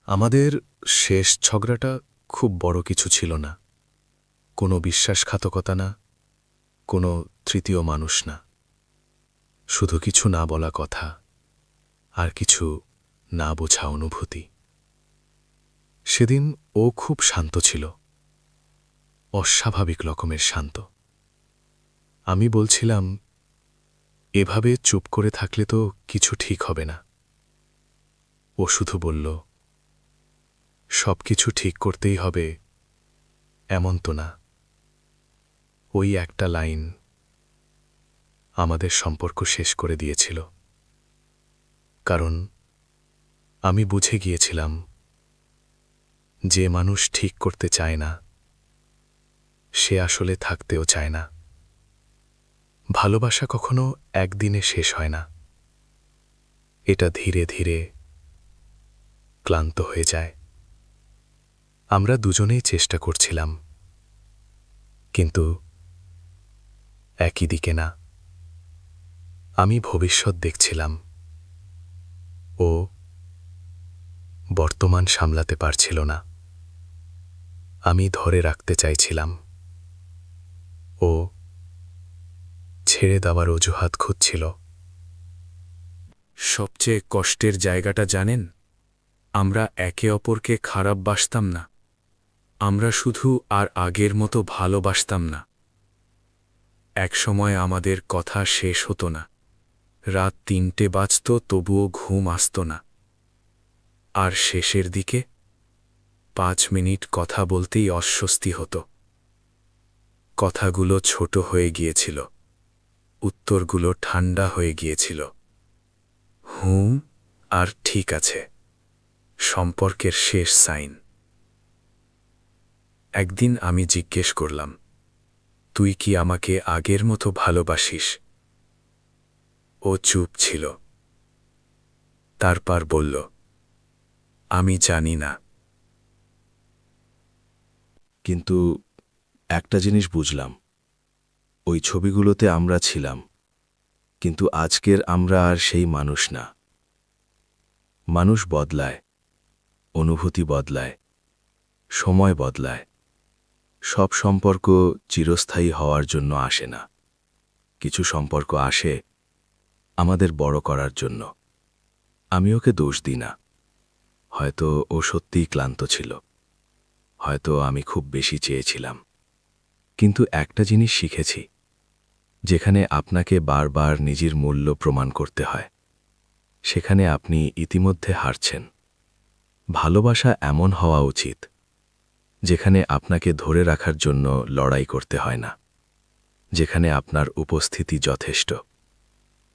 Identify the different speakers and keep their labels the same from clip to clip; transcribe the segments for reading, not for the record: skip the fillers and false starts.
Speaker 1: আমাদের শেষ ঝগড়াটা খুব বড় কিছু ছিল না, কোনো বিশ্বাসঘাতকতা না, কোনো তৃতীয় মানুষ না, শুধু কিছু না বলা কথা আর কিছু না বোঝা অনুভূতি। সেদিন ও খুব শান্ত ছিল, অস্বাভাবিক রকমের শান্ত। আমি বলছিলাম, এভাবে চুপ করে থাকলে তো কিছু ঠিক হবে না। ও শুধু বলল, সব কিছু ঠিক করতেই হবে এমন তো না। ওই একটা লাইন আমাদের সম্পর্ক শেষ করে দিয়েছিল, কারণ আমি বুঝে গিয়েছিলাম যে মানুষ ঠিক করতে চায় না সে আসলে থাকতেও চায় না। ভালোবাসা কখনো একদিনে শেষ হয় না, এটা ধীরে ধীরে ক্লান্ত হয়ে যায়। আমরা দুজনেই চেষ্টা করছিলাম, কিন্তু একই দিকে না। আমি ভবিষ্যৎ দেখছিলাম, ও বর্তমান সামলাতে পারছিল না। আমি ধরে রাখতে চাইছিলাম, ও ছেড়ে দেওয়ার অজুহাত খুঁজছিল।
Speaker 2: সবচেয়ে কষ্টের জায়গাটা জানেন, আমরা একে অপরকে খারাপ বাসতাম না, আমরা শুধু আর আগের মতো ভালোবাসতাম না। একসময় আমাদের কথা শেষ হতো না, রাত ৩টে বাজত তবুও ঘুম আসত না। আর শেষের দিকে ৫ মিনিট কথা বলতেই অস্বস্তি হতো। কথাগুলো ছোট হয়ে গিয়েছিল, উত্তরগুলো ঠান্ডা হয়ে গিয়েছিল। হুম আর ঠিক আছে, সম্পর্কের শেষ সাইন। একদিন আমি জিজ্ঞেস করলাম, তুই কি আমাকে আগের মতো ভালোবাসিস? ও চুপ ছিল, তারপর বলল, আমি জানি না।
Speaker 3: কিন্তু একটা জিনিস বুঝলাম, ওই ছবিগুলোতে আমরা ছিলাম, কিন্তু আজকের আমরা আর সেই মানুষ না। মানুষ বদলায়, অনুভূতি বদলায়, সময় বদলায়। সব সম্পর্ক চিরস্থায়ী হওয়ার জন্য আসে না। কিছু সম্পর্ক আসে আমাদের বড় করার জন্য। আমি ওকে দোষ দিই না। হয়তো ও সত্যিই ক্লান্ত ছিল, হয়তো আমি খুব বেশি চেয়েছিলাম। কিন্তু একটা জিনিস শিখেছি, যেখানে আপনাকে বারবার নিজের মূল্য প্রমাণ করতে হয়, সেখানে আপনি ইতিমধ্যে হারছেন। ভালোবাসা এমন হওয়া উচিত যেখানে আপনাকে ধরে রাখার জন্য লড়াই করতে হয় না, যেখানে আপনার উপস্থিতি যথেষ্ট।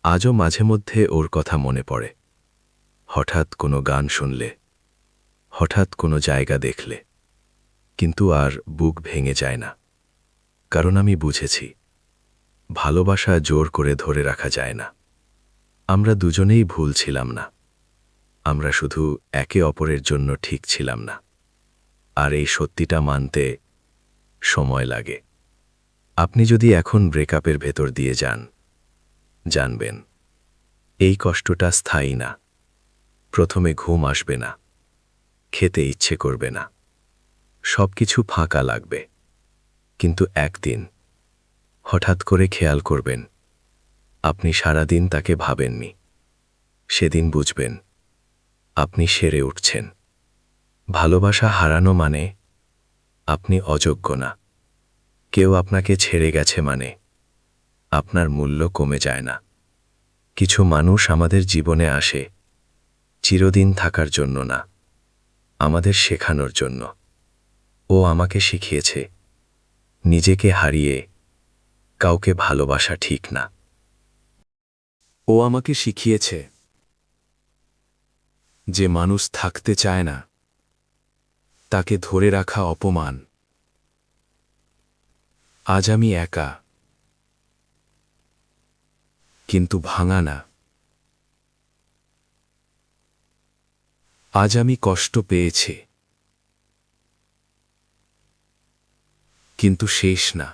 Speaker 3: আজও মাঝে মধ্যে ওর কথা মনে পড়ে, হঠাৎ কোনো গান শুনলে, হঠাৎ কোনো জায়গা দেখলে। কিন্তু আর বুক ভেঙে যায় না, কারণ আমি বুঝেছি ভালোবাসা জোর করে ধরে রাখা যায় না। আমরা দুজনেই ভুল ছিলাম না, আমরা শুধু একে অপরের জন্য ঠিক ছিলাম না। আর এই সত্যিটা মানতে সময় লাগে। আপনি যদি এখন ব্রেকআপের ভেতর দিয়ে যান, জানবেন এই কষ্টটা স্থায়ী না। প্রথমে ঘুম আসবে না, খেতে ইচ্ছে করবে না, সবকিছু ফাঁকা লাগবে। কিন্তু একদিন হঠাৎ করে খেয়াল করবেন আপনি সারাদিন তাকে ভাবেননি। সেদিন বুঝবেন আপনি সেরে উঠছেন। ভালোবাসা হারানো মানে আপনি অযোগ্য না। কেউ আপনাকে ছেড়ে গেছে মানে আপনার মূল্য কমে যায় না। কিছু মানুষ আমাদের জীবনে আসে চিরদিন থাকার জন্য না, আমাদের শেখানোর জন্য। ও আমাকে শিখিয়েছে নিজেকে হারিয়ে কাউকে ভালোবাসা ঠিক না।
Speaker 2: ও আমাকে শিখিয়েছে যে মানুষ থাকতে চায় না তাকে ধরে রাখা অপমান। আজ আমি একা, কিন্তু ভাঙা না। আজ আমি কষ্ট পেয়েছি, কিন্তু শেষ না।